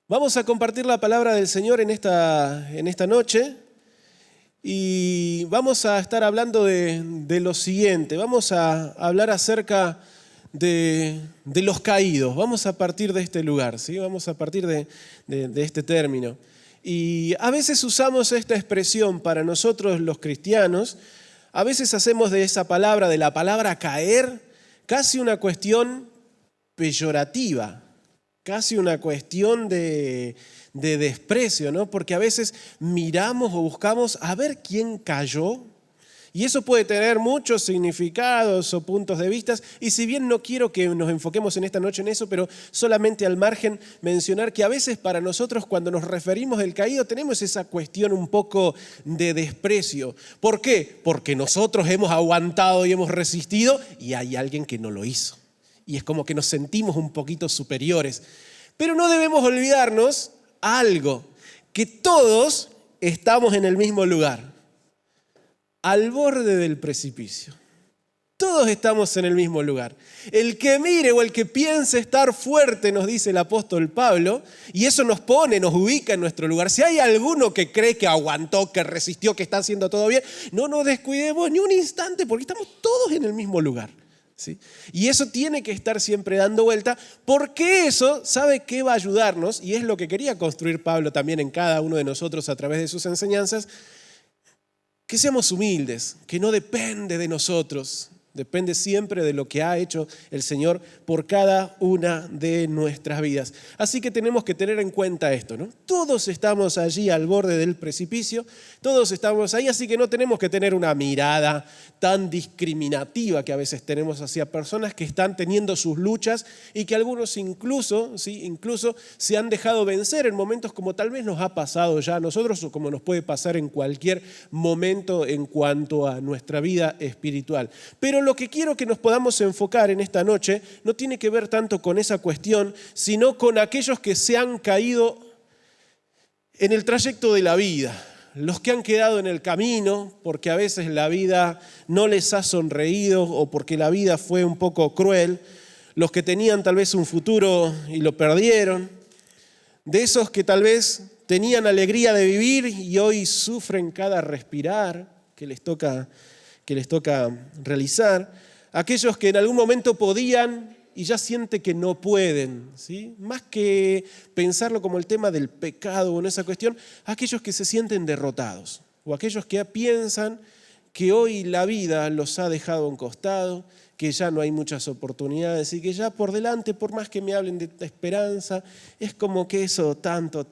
Vamos a compartir la palabra del Señor en esta noche y vamos a estar hablando de lo siguiente. Vamos a hablar acerca de los caídos. Vamos a partir de este lugar, ¿sí? Vamos a partir de este término. Y a veces usamos esta expresión para nosotros los cristianos. A veces hacemos de esa palabra, de la palabra caer, casi una cuestión peyorativa. Casi una cuestión de desprecio, ¿no? Porque a veces miramos o buscamos a ver quién cayó, y eso puede tener muchos significados o puntos de vista, y si bien no quiero que nos enfoquemos en esta noche en eso, pero solamente al margen mencionar que a veces para nosotros cuando nos referimos al caído tenemos esa cuestión un poco de desprecio. ¿Por qué? Porque nosotros hemos aguantado y hemos resistido y hay alguien que no lo hizo. Y es como que nos sentimos un poquito superiores. Pero no debemos olvidarnos algo, que todos estamos en el mismo lugar, al borde del precipicio. Todos estamos en el mismo lugar. El que mire o el que piense estar fuerte, nos dice el apóstol Pablo, y eso nos ubica en nuestro lugar. Si hay alguno que cree que aguantó, que resistió, que está haciendo todo bien, no nos descuidemos ni un instante porque estamos todos en el mismo lugar. ¿Sí? Y eso tiene que estar siempre dando vuelta, porque eso, ¿sabe qué va a ayudarnos? Y es lo que quería construir Pablo también en cada uno de nosotros a través de sus enseñanzas, que seamos humildes, que no depende de nosotros, depende siempre de lo que ha hecho el Señor por cada una de nuestras vidas. Así que tenemos que tener en cuenta esto, ¿no? Todos estamos allí al borde del precipicio, todos estamos ahí, así que no tenemos que tener una mirada tan discriminativa que a veces tenemos hacia personas que están teniendo sus luchas y que algunos incluso se han dejado vencer en momentos como tal vez nos ha pasado ya a nosotros o como nos puede pasar en cualquier momento en cuanto a nuestra vida espiritual. Pero lo que quiero que nos podamos enfocar en esta noche no tiene que ver tanto con esa cuestión, sino con aquellos que se han caído en el trayecto de la vida. Los que han quedado en el camino porque a veces la vida no les ha sonreído o porque la vida fue un poco cruel. Los que tenían tal vez un futuro y lo perdieron. De esos que tal vez tenían alegría de vivir y hoy sufren cada respirar que les toca realizar. Aquellos que en algún momento podían y ya siente que no pueden, ¿sí? Más que pensarlo como el tema del pecado o en esa cuestión, aquellos que se sienten derrotados o aquellos que piensan que hoy la vida los ha dejado a un costado, que ya no hay muchas oportunidades y que ya por delante, por más que me hablen de esperanza, es como que eso tanto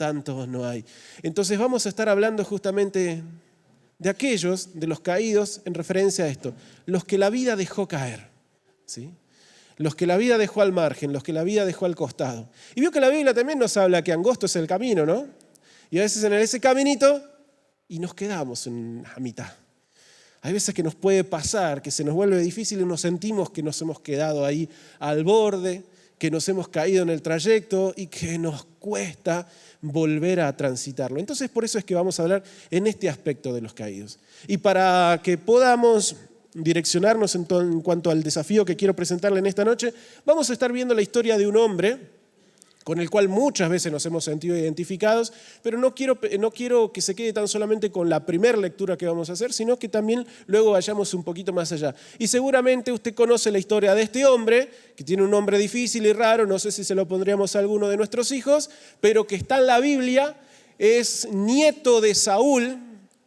no hay. Entonces vamos a estar hablando justamente de aquellos, de los caídos, en referencia a esto, los que la vida dejó caer, ¿sí? Los que la vida dejó al margen, los que la vida dejó al costado. Y vio que la Biblia también nos habla que angosto es el camino, ¿no? Y a veces en ese caminito y nos quedamos en la mitad. Hay veces que nos puede pasar, que se nos vuelve difícil y nos sentimos que nos hemos quedado ahí al borde, que nos hemos caído en el trayecto y que nos cuesta volver a transitarlo. Entonces por eso es que vamos a hablar en este aspecto de los caídos. Y para que podamos direccionarnos en cuanto al desafío que quiero presentarle en esta noche, vamos a estar viendo la historia de un hombre con el cual muchas veces nos hemos sentido identificados, pero no quiero que se quede tan solamente con la primera lectura que vamos a hacer, sino que también luego vayamos un poquito más allá. Y seguramente usted conoce la historia de este hombre, que tiene un nombre difícil y raro, no sé si se lo pondríamos a alguno de nuestros hijos, pero que está en la Biblia, es nieto de Saúl,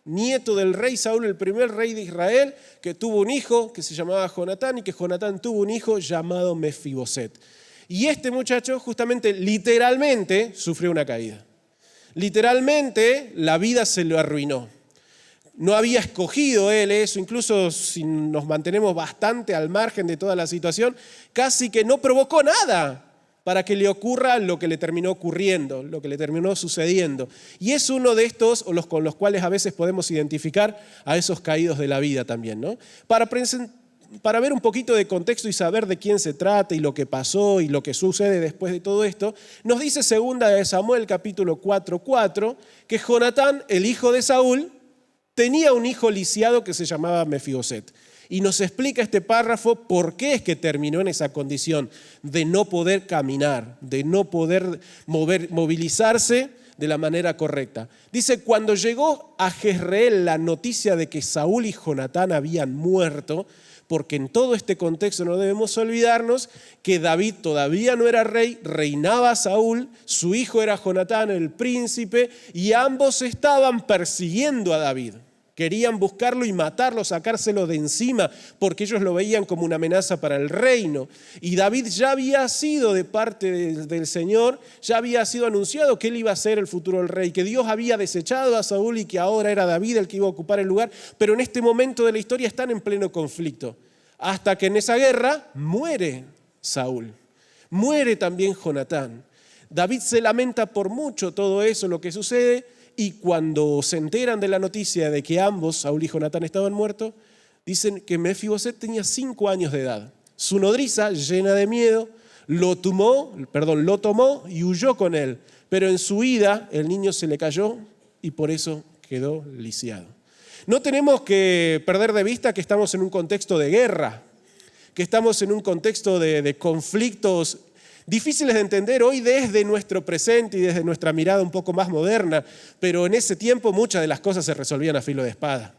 nieto del rey Saúl, el primer rey de Israel, que tuvo un hijo que se llamaba Jonatán y que Jonatán tuvo un hijo llamado Mefiboset. Y este muchacho justamente, literalmente, sufrió una caída. Literalmente, la vida se lo arruinó. No había escogido él eso, incluso si nos mantenemos bastante al margen de toda la situación, casi que no provocó nada para que le ocurra lo que le terminó ocurriendo, lo que le terminó sucediendo. Y es uno de estos con los cuales a veces podemos identificar a esos caídos de la vida también, ¿no? Para ver un poquito de contexto y saber de quién se trata y lo que pasó y lo que sucede después de todo esto, nos dice 2 de Samuel capítulo 4:4 que Jonatán, el hijo de Saúl, tenía un hijo lisiado que se llamaba Mefiboset. Y nos explica este párrafo por qué es que terminó en esa condición de no poder caminar, de no poder movilizarse de la manera correcta. Dice, cuando llegó a Jezreel la noticia de que Saúl y Jonatán habían muerto, porque en todo este contexto no debemos olvidarnos que David todavía no era rey, reinaba Saúl, su hijo era Jonatán, el príncipe, y ambos estaban persiguiendo a David. Querían buscarlo y matarlo, sacárselo de encima, porque ellos lo veían como una amenaza para el reino. Y David ya había sido de parte del Señor, ya había sido anunciado que él iba a ser el futuro rey, que Dios había desechado a Saúl y que ahora era David el que iba a ocupar el lugar. Pero en este momento de la historia están en pleno conflicto. Hasta que en esa guerra muere Saúl. Muere también Jonatán. David se lamenta por mucho todo eso, lo que sucede. Y cuando se enteran de la noticia de que ambos, Saúl y Jonatán, estaban muertos, dicen que Mefiboset tenía 5 años de edad. Su nodriza, llena de miedo, lo tomó y huyó con él. Pero en su huida el niño se le cayó y por eso quedó lisiado. No tenemos que perder de vista que estamos en un contexto de guerra, que estamos en un contexto de conflictos difíciles de entender hoy desde nuestro presente y desde nuestra mirada un poco más moderna, pero en ese tiempo muchas de las cosas se resolvían a filo de espada.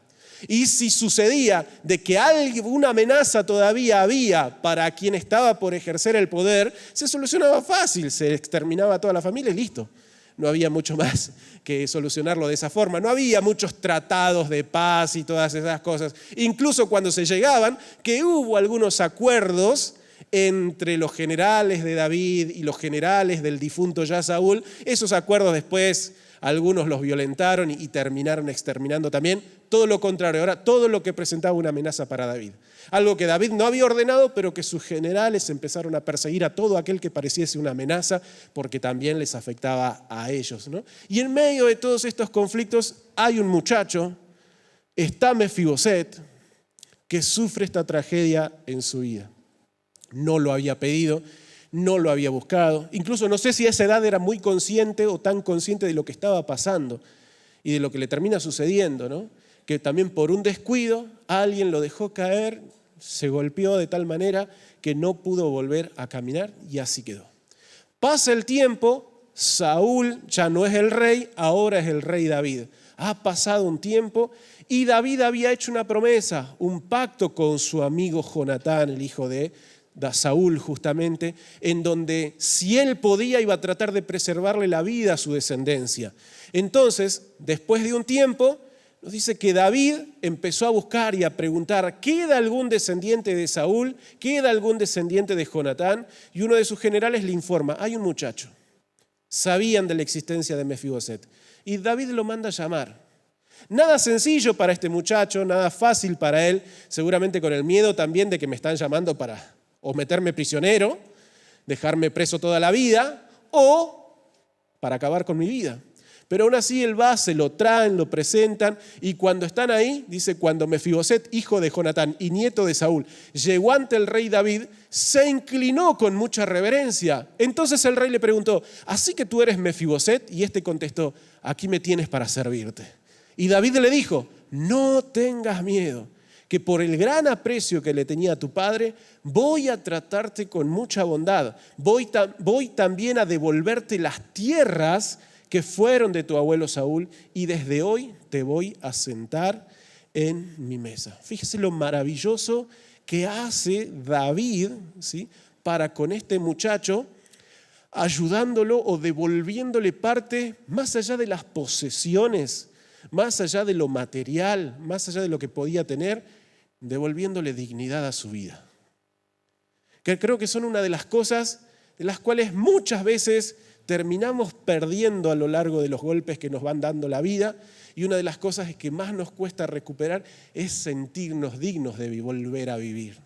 Y si sucedía de que alguna amenaza todavía había para quien estaba por ejercer el poder, se solucionaba fácil, se exterminaba a toda la familia y listo. No había mucho más que solucionarlo de esa forma. No había muchos tratados de paz y todas esas cosas. Incluso cuando se llegaban, que hubo algunos acuerdos entre los generales de David y los generales del difunto ya Saúl, esos acuerdos después algunos los violentaron y terminaron exterminando también. Todo lo contrario, ahora todo lo que presentaba una amenaza para David. Algo que David no había ordenado, pero que sus generales empezaron a perseguir a todo aquel que pareciese una amenaza, porque también les afectaba a ellos, ¿no? Y en medio de todos estos conflictos hay un muchacho, está Mefiboset, que sufre esta tragedia en su vida. No lo había pedido, no lo había buscado. Incluso no sé si a esa edad era muy consciente o tan consciente de lo que estaba pasando y de lo que le termina sucediendo, ¿no? Que también por un descuido alguien lo dejó caer, se golpeó de tal manera que no pudo volver a caminar y así quedó. Pasa el tiempo, Saúl ya no es el rey, ahora es el rey David. Ha pasado un tiempo y David había hecho una promesa, un pacto con su amigo Jonatán, el hijo de Saúl justamente, en donde si él podía iba a tratar de preservarle la vida a su descendencia. Entonces, después de un tiempo, nos dice que David empezó a buscar y a preguntar, ¿queda algún descendiente de Saúl? ¿Queda algún descendiente de Jonatán? Y uno de sus generales le informa, hay un muchacho. Sabían de la existencia de Mefiboset. Y David lo manda a llamar. Nada sencillo para este muchacho, nada fácil para él, seguramente con el miedo también de que me están llamando para o meterme prisionero, dejarme preso toda la vida, o para acabar con mi vida. Pero aún así él va, se lo traen, lo presentan, y cuando están ahí, dice, cuando Mefiboset, hijo de Jonatán y nieto de Saúl, llegó ante el rey David, se inclinó con mucha reverencia. Entonces el rey le preguntó, ¿así que tú eres Mefiboset? Y este contestó, aquí me tienes para servirte. Y David le dijo, no tengas miedo, que por el gran aprecio que le tenía a tu padre, voy a tratarte con mucha bondad. Voy también a devolverte las tierras que fueron de tu abuelo Saúl, y desde hoy te voy a sentar en mi mesa. Fíjese lo maravilloso que hace David, ¿sí?, para con este muchacho, ayudándolo o devolviéndole parte más allá de las posesiones, más allá de lo material, más allá de lo que podía tener, devolviéndole dignidad a su vida. Que creo que son una de las cosas de las cuales muchas veces terminamos perdiendo a lo largo de los golpes que nos van dando la vida, y una de las cosas que más nos cuesta recuperar es sentirnos dignos de volver a vivir,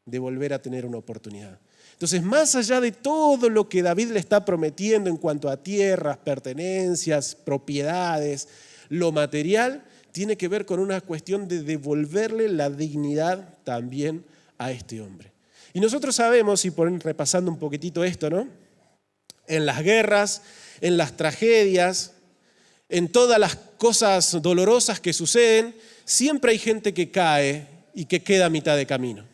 de volver a tener una oportunidad. Entonces, más allá de todo lo que David le está prometiendo en cuanto a tierras, pertenencias, propiedades, lo material, tiene que ver con una cuestión de devolverle la dignidad también a este hombre. Y nosotros sabemos, y repasando un poquitito esto, ¿no?, en las guerras, en las tragedias, en todas las cosas dolorosas que suceden, siempre hay gente que cae y que queda a mitad de camino.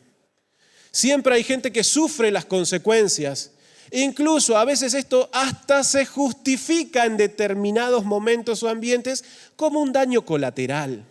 Siempre hay gente que sufre las consecuencias. Incluso a veces esto hasta se justifica en determinados momentos o ambientes como un daño colateral.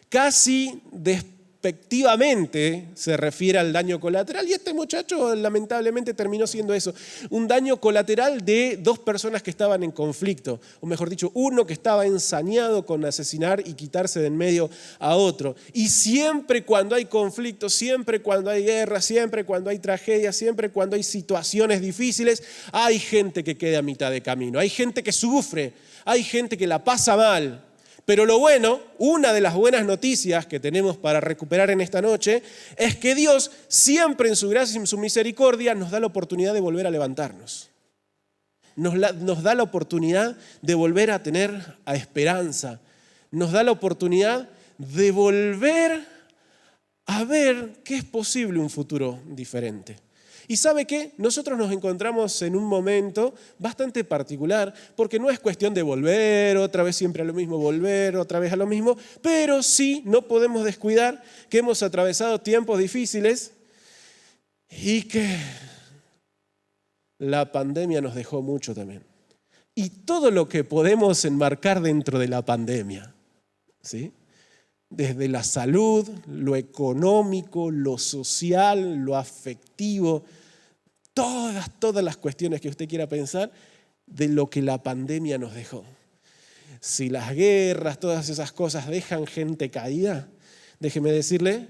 Casi despectivamente se refiere al daño colateral, y este muchacho lamentablemente terminó siendo eso, un daño colateral de dos personas que estaban en conflicto, o mejor dicho, uno que estaba ensañado con asesinar y quitarse de en medio a otro. Y siempre cuando hay conflicto, siempre cuando hay guerra, siempre cuando hay tragedia, siempre cuando hay situaciones difíciles, hay gente que queda a mitad de camino, hay gente que sufre, hay gente que la pasa mal. Pero lo bueno, una de las buenas noticias que tenemos para recuperar en esta noche, es que Dios siempre en su gracia y en su misericordia nos da la oportunidad de volver a levantarnos. Nos da la oportunidad de volver a tener esperanza. Nos da la oportunidad de volver a ver que es posible un futuro diferente. Y ¿sabe qué? Nosotros nos encontramos en un momento bastante particular, porque no es cuestión de volver otra vez siempre a lo mismo, volver otra vez a lo mismo, pero sí no podemos descuidar que hemos atravesado tiempos difíciles y que la pandemia nos dejó mucho también. Y todo lo que podemos enmarcar dentro de la pandemia, ¿sí? Desde la salud, lo económico, lo social, lo afectivo, todas las cuestiones que usted quiera pensar de lo que la pandemia nos dejó. Si las guerras, todas esas cosas dejan gente caída, déjeme decirle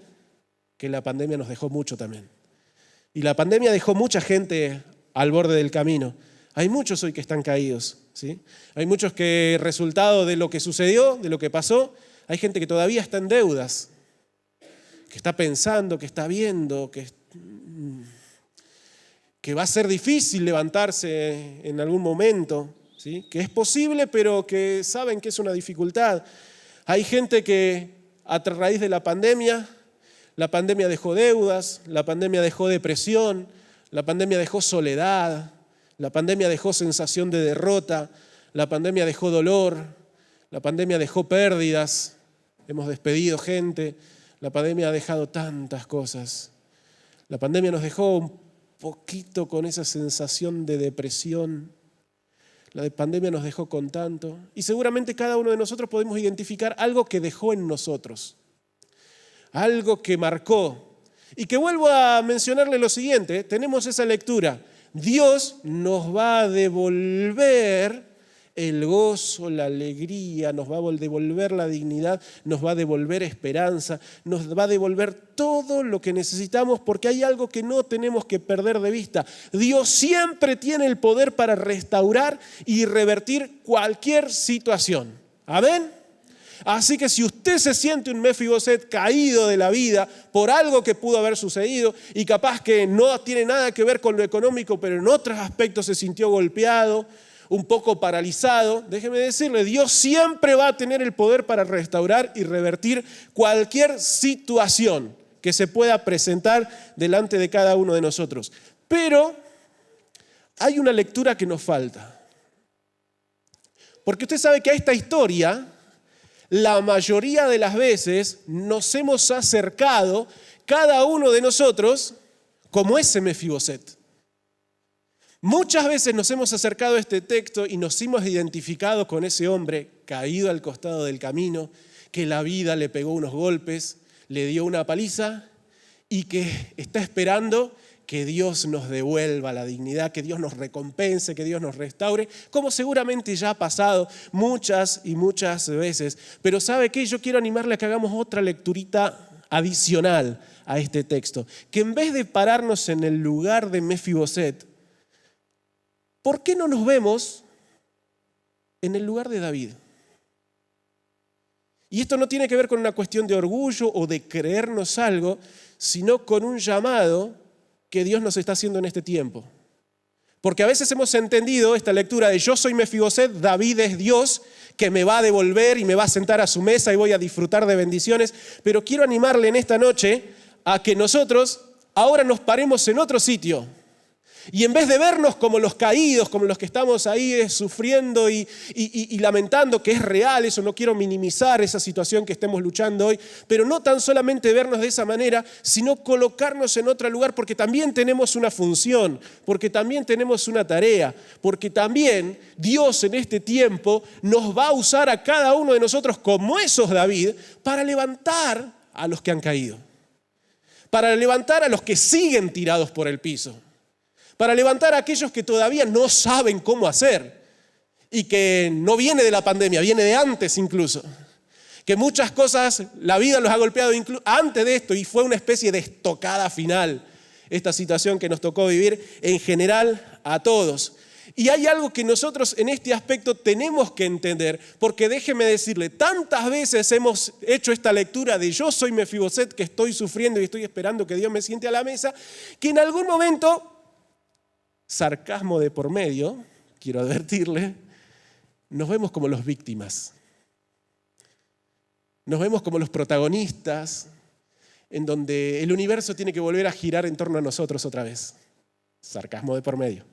que la pandemia nos dejó mucho también. Y la pandemia dejó mucha gente al borde del camino. Hay muchos hoy que están caídos, ¿sí? Hay muchos que, resultado de lo que sucedió, de lo que pasó, hay gente que todavía está en deudas, que está pensando, que está viendo, que va a ser difícil levantarse en algún momento, ¿sí? Que es posible, pero que saben que es una dificultad. Hay gente que a raíz de la pandemia dejó deudas, la pandemia dejó depresión, la pandemia dejó soledad, la pandemia dejó sensación de derrota, la pandemia dejó dolor, la pandemia dejó pérdidas, hemos despedido gente, la pandemia ha dejado tantas cosas. La pandemia nos dejó un poquito con esa sensación de depresión. La pandemia nos dejó con tanto. Y seguramente cada uno de nosotros podemos identificar algo que dejó en nosotros, algo que marcó. Y que vuelvo a mencionarle lo siguiente, tenemos esa lectura. Dios nos va a devolver el gozo, la alegría, nos va a devolver la dignidad, nos va a devolver esperanza, nos va a devolver todo lo que necesitamos, porque hay algo que no tenemos que perder de vista. Dios siempre tiene el poder para restaurar y revertir cualquier situación. ¿Amén? Así que si usted se siente un Mefiboset caído de la vida por algo que pudo haber sucedido y capaz que no tiene nada que ver con lo económico, pero en otros aspectos se sintió golpeado, un poco paralizado, déjeme decirle, Dios siempre va a tener el poder para restaurar y revertir cualquier situación que se pueda presentar delante de cada uno de nosotros. Pero hay una lectura que nos falta. Porque usted sabe que a esta historia, la mayoría de las veces nos hemos acercado, cada uno de nosotros, como ese Mefiboset. Muchas veces nos hemos acercado a este texto y nos hemos identificado con ese hombre caído al costado del camino, que la vida le pegó unos golpes, le dio una paliza y que está esperando que Dios nos devuelva la dignidad, que Dios nos recompense, que Dios nos restaure, como seguramente ya ha pasado muchas y muchas veces. Pero ¿sabe qué? Yo quiero animarle a que hagamos otra lecturita adicional a este texto, que en vez de pararnos en el lugar de Mefiboset, ¿por qué no nos vemos en el lugar de David? Y esto no tiene que ver con una cuestión de orgullo o de creernos algo, sino con un llamado que Dios nos está haciendo en este tiempo. Porque a veces hemos entendido esta lectura de yo soy Mefiboset, David es Dios, que me va a devolver y me va a sentar a su mesa y voy a disfrutar de bendiciones. Pero quiero animarle en esta noche a que nosotros ahora nos paremos en otro sitio. Y en vez de vernos como los caídos, como los que estamos ahí sufriendo y lamentando, que es real, eso no quiero minimizar esa situación que estemos luchando hoy, pero no tan solamente vernos de esa manera, sino colocarnos en otro lugar, porque también tenemos una función, porque también tenemos una tarea, porque también Dios en este tiempo nos va a usar a cada uno de nosotros como esos David para levantar a los que han caído, para levantar a los que siguen tirados por el piso, para levantar a aquellos que todavía no saben cómo hacer y que no viene de la pandemia, viene de antes incluso. Que muchas cosas la vida los ha golpeado antes de esto y fue una especie de estocada final esta situación que nos tocó vivir en general a todos. Y hay algo que nosotros en este aspecto tenemos que entender, porque déjeme decirle, tantas veces hemos hecho esta lectura de yo soy Mefiboset que estoy sufriendo y estoy esperando que Dios me siente a la mesa, que en algún momento, sarcasmo de por medio, quiero advertirle, nos vemos como los víctimas. Nos vemos como los protagonistas, en donde el universo tiene que volver a girar en torno a nosotros otra vez. Sarcasmo de por medio,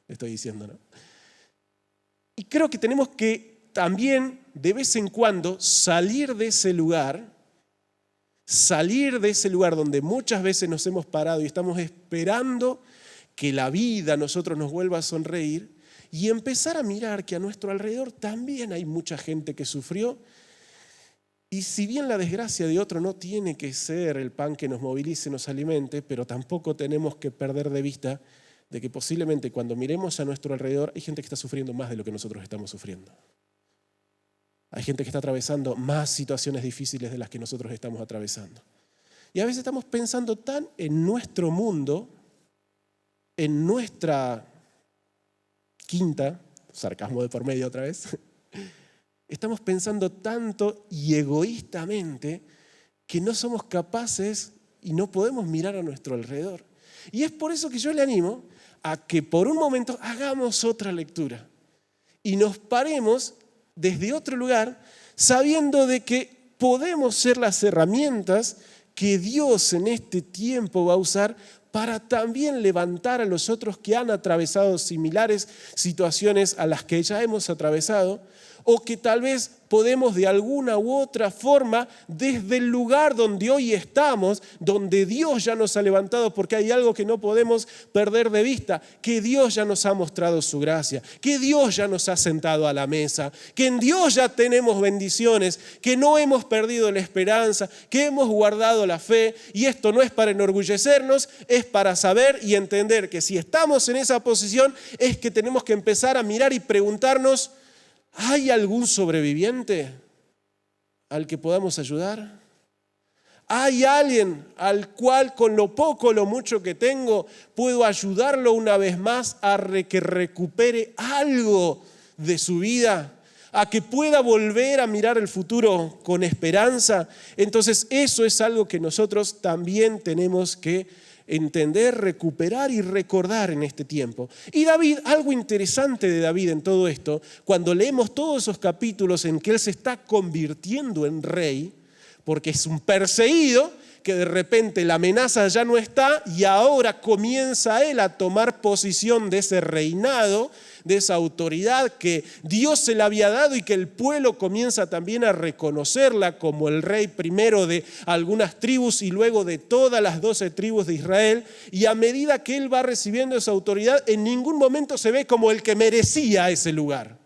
estoy diciendo, ¿no? Y creo que tenemos que también, de vez en cuando, salir de ese lugar donde muchas veces nos hemos parado y estamos esperando que la vida a nosotros nos vuelva a sonreír y empezar a mirar que a nuestro alrededor también hay mucha gente que sufrió. Y si bien la desgracia de otro no tiene que ser el pan que nos movilice, nos alimente, pero tampoco tenemos que perder de vista de que posiblemente cuando miremos a nuestro alrededor hay gente que está sufriendo más de lo que nosotros estamos sufriendo. Hay gente que está atravesando más situaciones difíciles de las que nosotros estamos atravesando. Y a veces estamos pensando tan en nuestro mundo, en nuestra quinta, sarcasmo de por medio otra vez, estamos pensando tanto y egoístamente que no somos capaces y no podemos mirar a nuestro alrededor. Y es por eso que yo le animo a que por un momento hagamos otra lectura y nos paremos desde otro lugar sabiendo de que podemos ser las herramientas que Dios en este tiempo va a usar para también levantar a los otros que han atravesado similares situaciones a las que ya hemos atravesado, o que tal vez podemos de alguna u otra forma, desde el lugar donde hoy estamos, donde Dios ya nos ha levantado, porque hay algo que no podemos perder de vista, que Dios ya nos ha mostrado su gracia, que Dios ya nos ha sentado a la mesa, que en Dios ya tenemos bendiciones, que no hemos perdido la esperanza, que hemos guardado la fe, y esto no es para enorgullecernos, es para saber y entender que si estamos en esa posición es que tenemos que empezar a mirar y preguntarnos, ¿hay algún sobreviviente al que podamos ayudar? ¿Hay alguien al cual con lo poco o lo mucho que tengo puedo ayudarlo una vez más a que recupere algo de su vida? A que pueda volver a mirar el futuro con esperanza. Entonces eso es algo que nosotros también tenemos que entender, recuperar y recordar en este tiempo. Y David, algo interesante de David en todo esto, cuando leemos todos esos capítulos en que él se está convirtiendo en rey, porque es un perseguido, que de repente la amenaza ya no está y ahora comienza él a tomar posición de ese reinado, de esa autoridad que Dios se le había dado y que el pueblo comienza también a reconocerla como el rey primero de algunas tribus y luego de todas las 12 tribus de Israel. Y a medida que él va recibiendo esa autoridad, en ningún momento se ve como el que merecía ese lugar.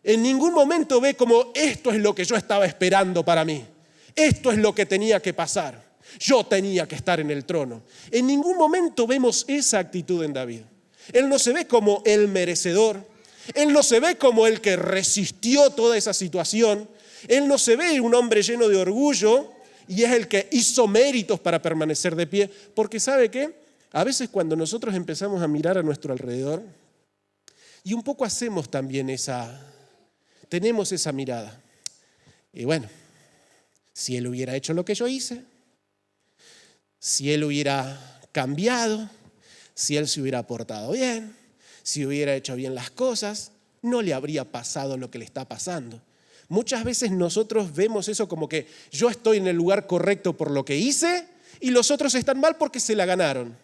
En ningún momento ve como esto es lo que yo estaba esperando para mí. Esto es lo que tenía que pasar. Yo tenía que estar en el trono. En ningún momento vemos esa actitud en David. Él no se ve como el merecedor. Él no se ve como el que resistió toda esa situación. Él no se ve un hombre lleno de orgullo y es el que hizo méritos para permanecer de pie. Porque ¿sabe qué? A veces cuando nosotros empezamos a mirar a nuestro alrededor y un poco hacemos también tenemos esa mirada. Y bueno, si él hubiera hecho lo que yo hice, si él hubiera cambiado, si él se hubiera portado bien, si hubiera hecho bien las cosas, no le habría pasado lo que le está pasando. Muchas veces nosotros vemos eso como que yo estoy en el lugar correcto por lo que hice y los otros están mal porque se la ganaron.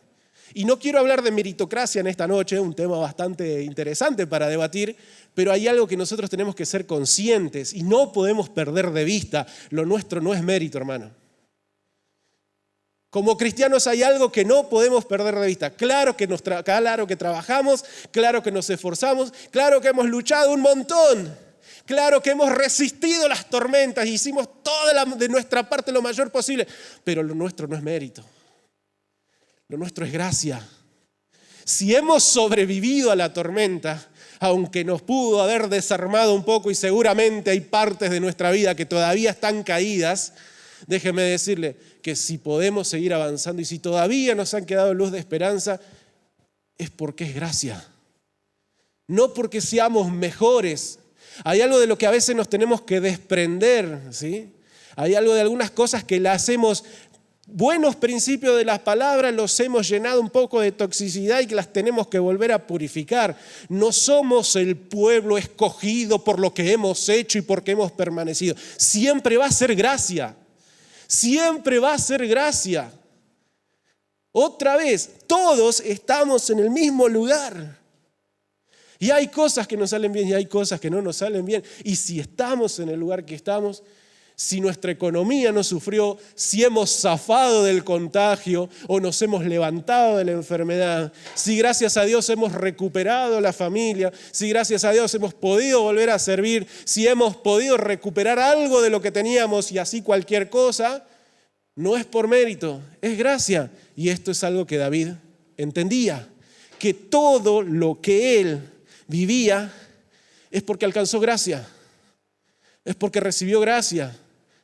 Y no quiero hablar de meritocracia en esta noche, un tema bastante interesante para debatir, pero hay algo que nosotros tenemos que ser conscientes y no podemos perder de vista. Lo nuestro no es mérito, hermano. Como cristianos hay algo que no podemos perder de vista. Claro que trabajamos, claro que nos esforzamos, claro que hemos luchado un montón, claro que hemos resistido las tormentas, hicimos de nuestra parte lo mayor posible, pero lo nuestro no es mérito. Lo nuestro es gracia. Si hemos sobrevivido a la tormenta, aunque nos pudo haber desarmado un poco y seguramente hay partes de nuestra vida que todavía están caídas, déjeme decirle que si podemos seguir avanzando y si todavía nos han quedado luz de esperanza, es porque es gracia. No porque seamos mejores. Hay algo de lo que a veces nos tenemos que desprender, ¿sí? Hay algo de algunas cosas que las hemos, buenos principios de las palabras, los hemos llenado un poco de toxicidad y que las tenemos que volver a purificar. No somos el pueblo escogido por lo que hemos hecho y porque hemos permanecido. Siempre va a ser gracia. Siempre va a ser gracia. Otra vez, todos estamos en el mismo lugar. Y hay cosas que nos salen bien y hay cosas que no nos salen bien. Y si estamos en el lugar que estamos, si nuestra economía no sufrió, si hemos zafado del contagio o nos hemos levantado de la enfermedad, si gracias a Dios hemos recuperado la familia, si gracias a Dios hemos podido volver a servir, si hemos podido recuperar algo de lo que teníamos y así cualquier cosa, no es por mérito, es gracia. Y esto es algo que David entendía, que todo lo que él vivía es porque alcanzó gracia, es porque recibió gracia.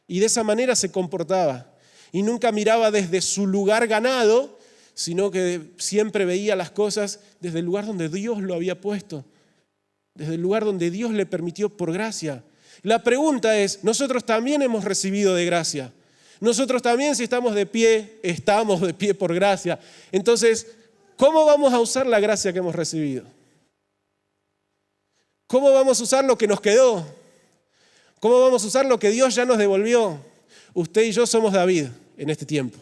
Y de esa manera se comportaba. Y nunca miraba desde su lugar ganado, sino que siempre veía las cosas desde el lugar donde Dios lo había puesto. Desde el lugar donde Dios le permitió por gracia. La pregunta es, nosotros también hemos recibido de gracia. Nosotros también, si estamos de pie por gracia. Entonces, ¿cómo vamos a usar la gracia que hemos recibido? ¿Cómo vamos a usar lo que nos quedó? ¿Cómo vamos a usar lo que Dios ya nos devolvió? Usted y yo somos David en este tiempo.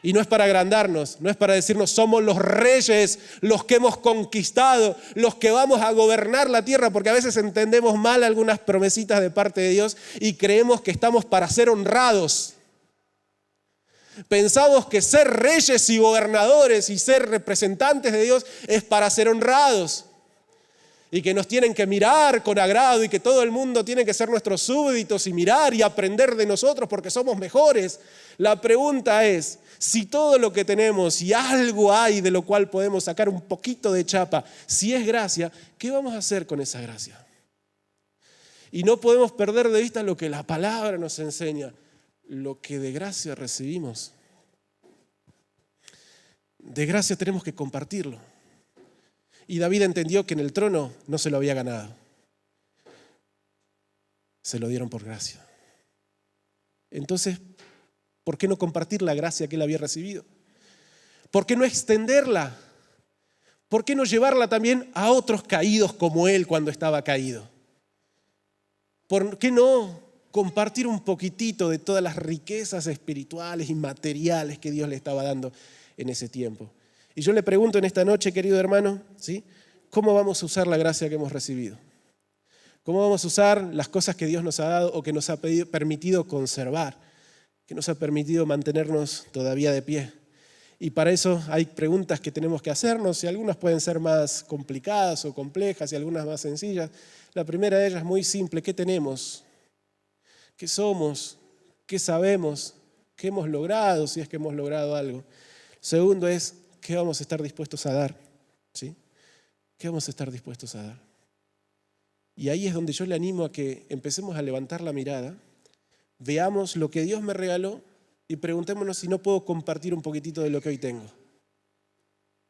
Y no es para agrandarnos, no es para decirnos somos los reyes, los que hemos conquistado, los que vamos a gobernar la tierra, porque a veces entendemos mal algunas promesitas de parte de Dios y creemos que estamos para ser honrados. Pensamos que ser reyes y gobernadores y ser representantes de Dios es para ser honrados. Y que nos tienen que mirar con agrado y que todo el mundo tiene que ser nuestros súbditos y mirar y aprender de nosotros porque somos mejores. La pregunta es, si todo lo que tenemos y algo hay de lo cual podemos sacar un poquito de chapa, si es gracia, ¿qué vamos a hacer con esa gracia? Y no podemos perder de vista lo que la palabra nos enseña, lo que de gracia recibimos. De gracia tenemos que compartirlo. Y David entendió que en el trono no se lo había ganado. Se lo dieron por gracia. Entonces, ¿por qué no compartir la gracia que él había recibido? ¿Por qué no extenderla? ¿Por qué no llevarla también a otros caídos como él cuando estaba caído? ¿Por qué no compartir un poquitito de todas las riquezas espirituales y materiales que Dios le estaba dando en ese tiempo? Y yo le pregunto en esta noche, querido hermano, ¿sí? ¿Cómo vamos a usar la gracia que hemos recibido? ¿Cómo vamos a usar las cosas que Dios nos ha dado o que nos ha permitido conservar, que nos ha permitido mantenernos todavía de pie? Y para eso hay preguntas que tenemos que hacernos y algunas pueden ser más complicadas o complejas y algunas más sencillas. La primera de ellas es muy simple. ¿Qué tenemos? ¿Qué somos? ¿Qué sabemos? ¿Qué hemos logrado si es que hemos logrado algo? Segundo es, ¿qué vamos a estar dispuestos a dar? ¿Sí? ¿Qué vamos a estar dispuestos a dar? Y ahí es donde yo le animo a que empecemos a levantar la mirada, veamos lo que Dios me regaló y preguntémonos si no puedo compartir un poquitito de lo que hoy tengo.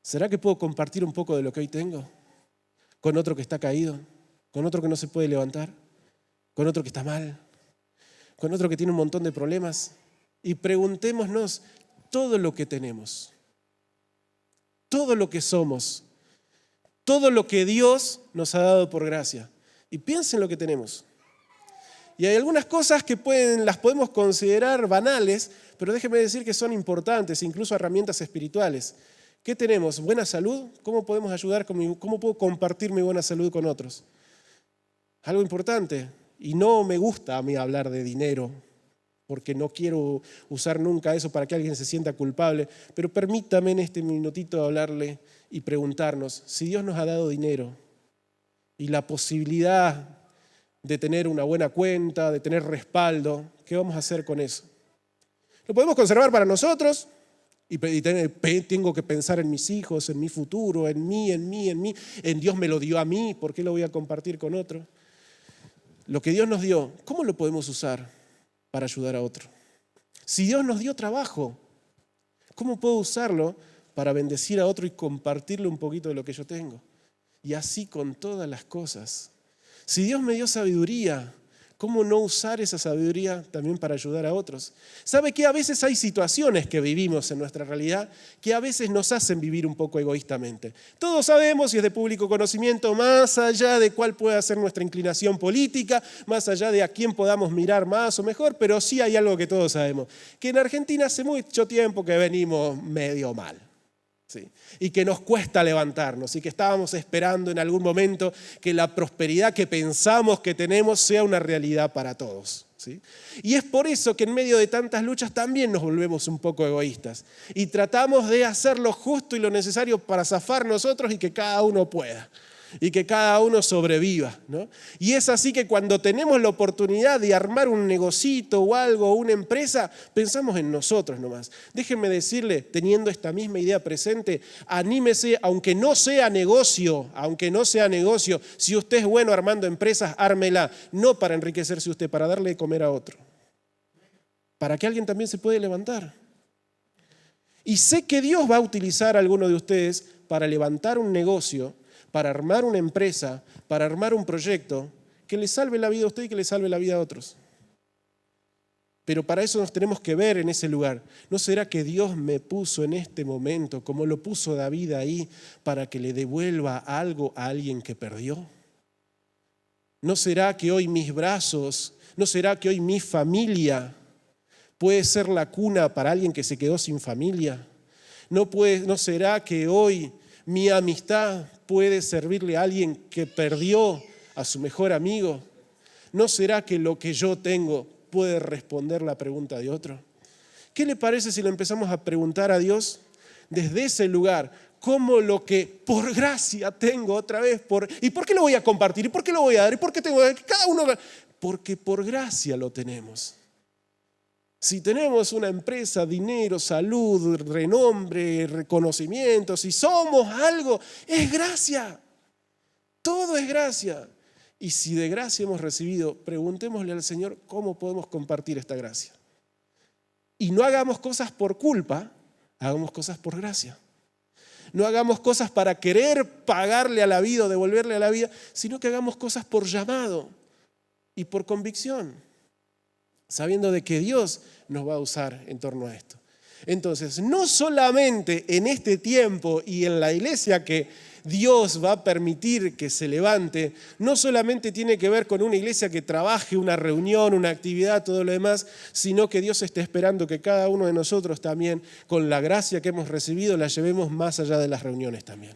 ¿Será que puedo compartir un poco de lo que hoy tengo con otro que está caído, con otro que no se puede levantar, con otro que está mal, con otro que tiene un montón de problemas? Y preguntémonos todo lo que tenemos, todo lo que somos, todo lo que Dios nos ha dado por gracia. Y piensen lo que tenemos. Y hay algunas cosas que las podemos considerar banales, pero déjenme decir que son importantes, incluso herramientas espirituales. ¿Qué tenemos? ¿Buena salud? ¿Cómo podemos ayudar? ¿Cómo puedo compartir mi buena salud con otros? Algo importante. Y no me gusta a mí hablar de dinero, porque no quiero usar nunca eso para que alguien se sienta culpable. Pero permítame en este minutito hablarle y preguntarnos, si Dios nos ha dado dinero y la posibilidad de tener una buena cuenta, de tener respaldo, ¿qué vamos a hacer con eso? ¿Lo podemos conservar para nosotros? Tengo que pensar en mis hijos, en mi futuro, en mí, en Dios me lo dio a mí, ¿por qué lo voy a compartir con otro? Lo que Dios nos dio, ¿cómo lo podemos usar para ayudar a otro? Si Dios nos dio trabajo, ¿cómo puedo usarlo para bendecir a otro y compartirle un poquito de lo que yo tengo? Y así con todas las cosas. Si Dios me dio sabiduría, ¿cómo no usar esa sabiduría también para ayudar a otros? ¿Sabe que a veces hay situaciones que vivimos en nuestra realidad que a veces nos hacen vivir un poco egoístamente? Todos sabemos, y es de público conocimiento, más allá de cuál pueda ser nuestra inclinación política, más allá de a quién podamos mirar más o mejor, pero sí hay algo que todos sabemos, que en Argentina hace mucho tiempo que venimos medio mal. Sí. Y que nos cuesta levantarnos y que estábamos esperando en algún momento que la prosperidad que pensamos que tenemos sea una realidad para todos. ¿Sí? Y es por eso que en medio de tantas luchas también nos volvemos un poco egoístas y tratamos de hacer lo justo y lo necesario para zafar nosotros y que cada uno pueda. Y que cada uno sobreviva, ¿no? Y es así que cuando tenemos la oportunidad de armar un negocito o algo, una empresa, pensamos en nosotros nomás. Déjenme decirle, teniendo esta misma idea presente, anímese, aunque no sea negocio, si usted es bueno armando empresas, ármela, no para enriquecerse usted, para darle de comer a otro. Para que alguien también se pueda levantar. Y sé que Dios va a utilizar a alguno de ustedes para levantar un negocio, para armar una empresa, para armar un proyecto que le salve la vida a usted y que le salve la vida a otros. Pero para eso nos tenemos que ver en ese lugar. ¿No será que Dios me puso en este momento, como lo puso David ahí, para que le devuelva algo a alguien que perdió? ¿No será que hoy mis brazos, no será que hoy mi familia puede ser la cuna para alguien que se quedó sin familia? ¿No será que hoy mi amistad puede servirle a alguien que perdió a su mejor amigo? ¿No será que lo que yo tengo puede responder la pregunta de otro? ¿Qué le parece si lo empezamos a preguntar a Dios desde ese lugar? ¿Cómo lo que por gracia tengo otra vez? ¿Y por qué lo voy a compartir? ¿Y por qué lo voy a dar? ¿Y por qué tengo que cada uno? Porque por gracia lo tenemos. Si tenemos una empresa, dinero, salud, renombre, reconocimiento, si somos algo, es gracia. Todo es gracia. Y si de gracia hemos recibido, preguntémosle al Señor cómo podemos compartir esta gracia. Y no hagamos cosas por culpa, hagamos cosas por gracia. No hagamos cosas para querer pagarle a la vida o devolverle a la vida, sino que hagamos cosas por llamado y por convicción, sabiendo de que Dios nos va a usar en torno a esto. Entonces, no solamente en este tiempo y en la iglesia que Dios va a permitir que se levante, no solamente tiene que ver con una iglesia que trabaje, una reunión, una actividad, todo lo demás, sino que Dios está esperando que cada uno de nosotros también, con la gracia que hemos recibido, la llevemos más allá de las reuniones también.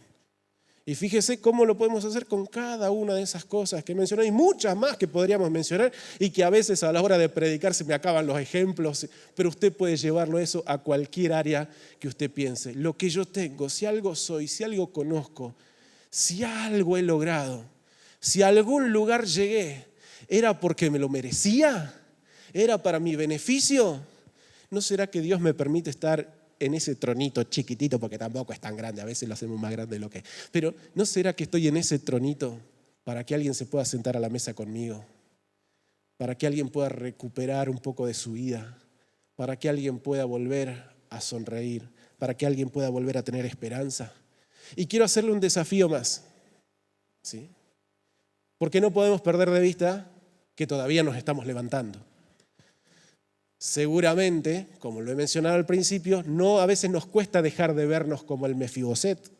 Y fíjese cómo lo podemos hacer con cada una de esas cosas que mencioné y muchas más que podríamos mencionar y que a veces a la hora de predicar se me acaban los ejemplos, pero usted puede llevarlo eso a cualquier área que usted piense. Lo que yo tengo, si algo soy, si algo conozco, si algo he logrado, si a algún lugar llegué, ¿era porque me lo merecía? ¿Era para mi beneficio? ¿No será que Dios me permite estar en ese tronito chiquitito, porque tampoco es tan grande, a veces lo hacemos más grande de lo que es, pero ¿no será que estoy en ese tronito para que alguien se pueda sentar a la mesa conmigo? Para que alguien pueda recuperar un poco de su vida, para que alguien pueda volver a sonreír, para que alguien pueda volver a tener esperanza. Y quiero hacerle un desafío más, ¿sí? Porque no podemos perder de vista que todavía nos estamos levantando. Seguramente, como lo he mencionado al principio, a veces nos cuesta dejar de vernos como el Mefiboset.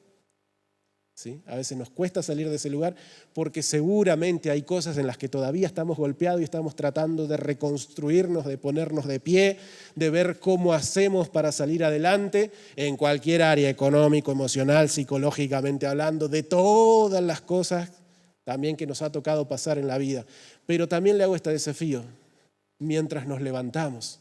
¿sí? A veces nos cuesta salir de ese lugar porque seguramente hay cosas en las que todavía estamos golpeados y estamos tratando de reconstruirnos, de ponernos de pie, de ver cómo hacemos para salir adelante en cualquier área, económico, emocional, psicológicamente hablando, de todas las cosas también que nos ha tocado pasar en la vida. Pero también le hago este desafío, mientras nos levantamos,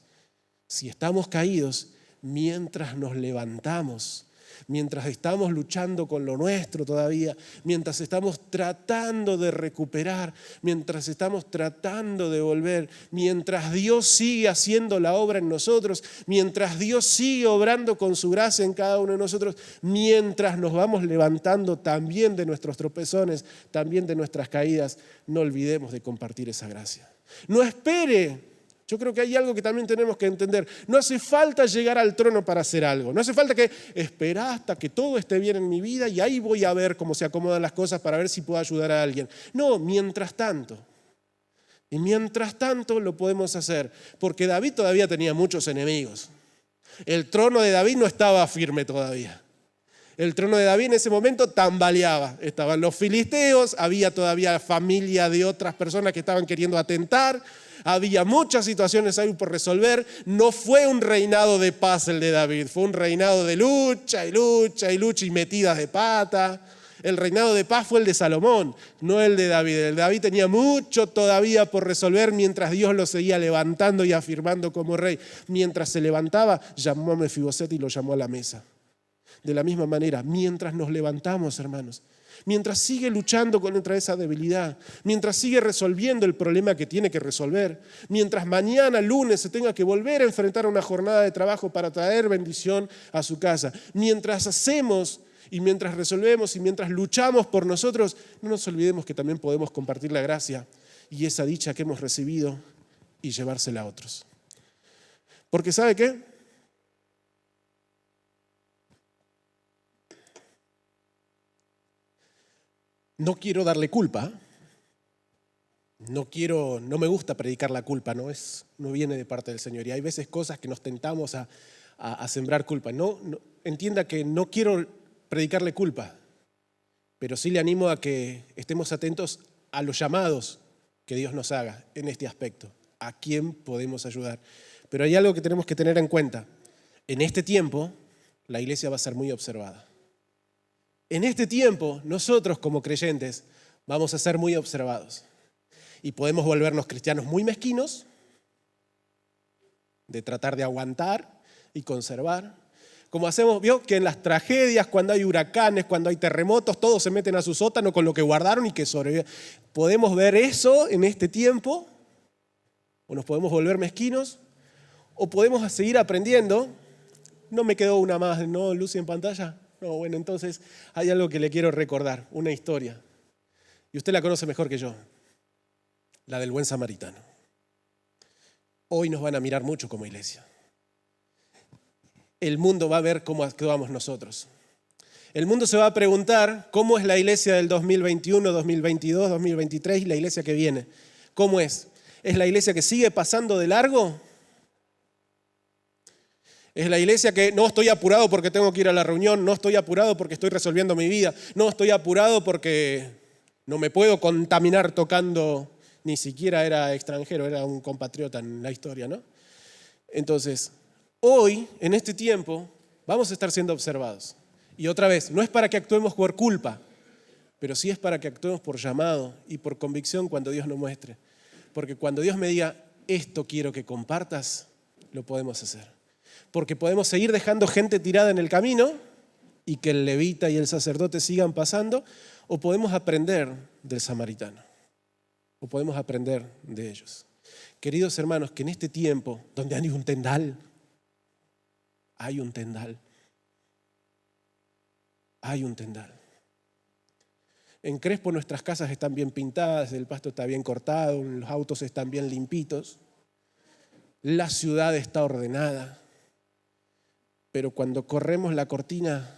si estamos caídos, mientras nos levantamos, mientras estamos luchando con lo nuestro todavía, mientras estamos tratando de recuperar, mientras estamos tratando de volver, mientras Dios sigue haciendo la obra en nosotros, mientras Dios sigue obrando con su gracia en cada uno de nosotros, mientras nos vamos levantando también de nuestros tropezones, también de nuestras caídas, no olvidemos de compartir esa gracia. No espere. Yo creo que hay algo que también tenemos que entender. No hace falta llegar al trono para hacer algo. No hace falta que esperar hasta que todo esté bien en mi vida y ahí voy a ver cómo se acomodan las cosas para ver si puedo ayudar a alguien. No, mientras tanto. Y mientras tanto lo podemos hacer. Porque David todavía tenía muchos enemigos. El trono de David no estaba firme todavía. El trono de David en ese momento tambaleaba. Estaban los filisteos, había todavía familia de otras personas que estaban queriendo atentar. Había muchas situaciones ahí por resolver. No fue un reinado de paz el de David, fue un reinado de lucha y lucha y lucha y metidas de pata. El reinado de paz fue el de Salomón, no el de David. El de David tenía mucho todavía por resolver mientras Dios lo seguía levantando y afirmando como rey. Mientras se levantaba, llamó a Mefiboset y lo llamó a la mesa. De la misma manera, mientras nos levantamos, hermanos, mientras sigue luchando contra esa debilidad, mientras sigue resolviendo el problema que tiene que resolver, mientras mañana, lunes, se tenga que volver a enfrentar a una jornada de trabajo para traer bendición a su casa, mientras hacemos y mientras resolvemos y mientras luchamos por nosotros, no nos olvidemos que también podemos compartir la gracia y esa dicha que hemos recibido y llevársela a otros. Porque ¿sabe qué? No quiero darle culpa, no me gusta predicar la culpa, no viene de parte del Señor. Y hay veces cosas que nos tentamos a sembrar culpa. Entienda que no quiero predicarle culpa, pero sí le animo a que estemos atentos a los llamados que Dios nos haga en este aspecto, a quién podemos ayudar. Pero hay algo que tenemos que tener en cuenta. En este tiempo, la iglesia va a ser muy observada. En este tiempo, nosotros como creyentes vamos a ser muy observados y podemos volvernos cristianos muy mezquinos, de tratar de aguantar y conservar. Como hacemos, vio que en las tragedias, cuando hay huracanes, cuando hay terremotos, todos se meten a su sótano con lo que guardaron y que sobreviven. Podemos ver eso en este tiempo, o nos podemos volver mezquinos, o podemos seguir aprendiendo. No me quedó una más, ¿no, Lucy, en pantalla? No, bueno, entonces hay algo que le quiero recordar, una historia. Y usted la conoce mejor que yo, la del buen samaritano. Hoy nos van a mirar mucho como iglesia. El mundo va a ver cómo actuamos nosotros. El mundo se va a preguntar cómo es la iglesia del 2021, 2022, 2023 y la iglesia que viene. ¿Cómo es? ¿Es la iglesia que sigue pasando de largo? Es la iglesia que no estoy apurado porque tengo que ir a la reunión, no estoy apurado porque estoy resolviendo mi vida, no estoy apurado porque no me puedo contaminar tocando, ni siquiera era extranjero, era un compatriota en la historia, ¿no? Entonces, hoy, en este tiempo, vamos a estar siendo observados. Y otra vez, no es para que actuemos por culpa, pero sí es para que actuemos por llamado y por convicción cuando Dios nos muestre. Porque cuando Dios me diga, esto quiero que compartas, lo podemos hacer. Porque podemos seguir dejando gente tirada en el camino y que el levita y el sacerdote sigan pasando, o podemos aprender del samaritano, o podemos aprender de ellos. Queridos hermanos, que en este tiempo donde hay un tendal, hay un tendal. En Crespo nuestras casas están bien pintadas, el pasto está bien cortado, los autos están bien limpitos, la ciudad está ordenada. Pero cuando corremos la cortina,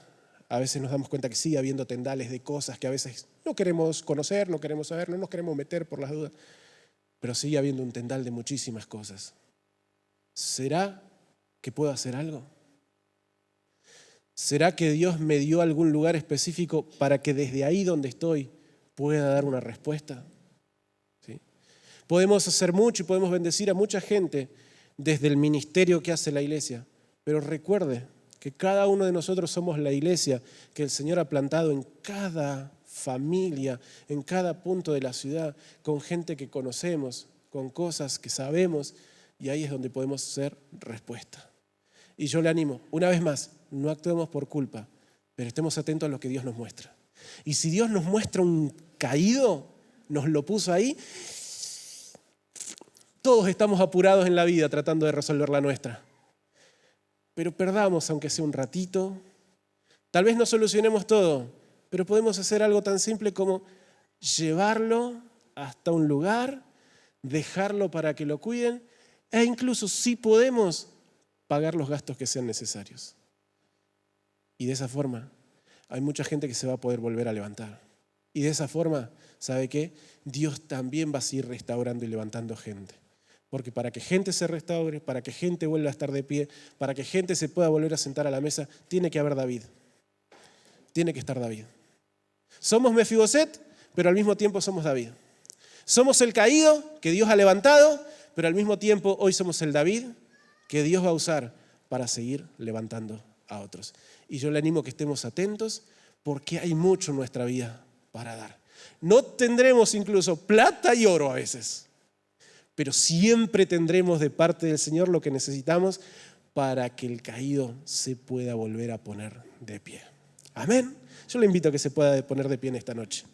a veces nos damos cuenta que sigue habiendo tendales de cosas que a veces no queremos conocer, no queremos saber, no nos queremos meter por las dudas, pero sigue habiendo un tendal de muchísimas cosas. ¿Será que puedo hacer algo? ¿Será que Dios me dio algún lugar específico para que desde ahí donde estoy pueda dar una respuesta? ¿Sí? Podemos hacer mucho y podemos bendecir a mucha gente desde el ministerio que hace la iglesia, pero recuerde que cada uno de nosotros somos la iglesia que el Señor ha plantado en cada familia, en cada punto de la ciudad, con gente que conocemos, con cosas que sabemos, y ahí es donde podemos ser respuesta. Y yo le animo, una vez más, no actuemos por culpa, pero estemos atentos a lo que Dios nos muestra. Y si Dios nos muestra un caído, nos lo puso ahí, todos estamos apurados en la vida tratando de resolver la nuestra. Pero perdamos, aunque sea un ratito. Tal vez no solucionemos todo, pero podemos hacer algo tan simple como llevarlo hasta un lugar, dejarlo para que lo cuiden, e incluso si podemos pagar los gastos que sean necesarios. Y de esa forma hay mucha gente que se va a poder volver a levantar. Y de esa forma, ¿sabe qué? Dios también va a seguir restaurando y levantando gente. Porque para que gente se restaure, para que gente vuelva a estar de pie, para que gente se pueda volver a sentar a la mesa, tiene que haber David. Tiene que estar David. Somos Mefiboset, pero al mismo tiempo somos David. Somos el caído que Dios ha levantado, pero al mismo tiempo hoy somos el David que Dios va a usar para seguir levantando a otros. Y yo le animo a que estemos atentos porque hay mucho en nuestra vida para dar. No tendremos incluso plata y oro a veces, pero siempre tendremos de parte del Señor lo que necesitamos para que el caído se pueda volver a poner de pie. Amén. Yo le invito a que se pueda poner de pie en esta noche.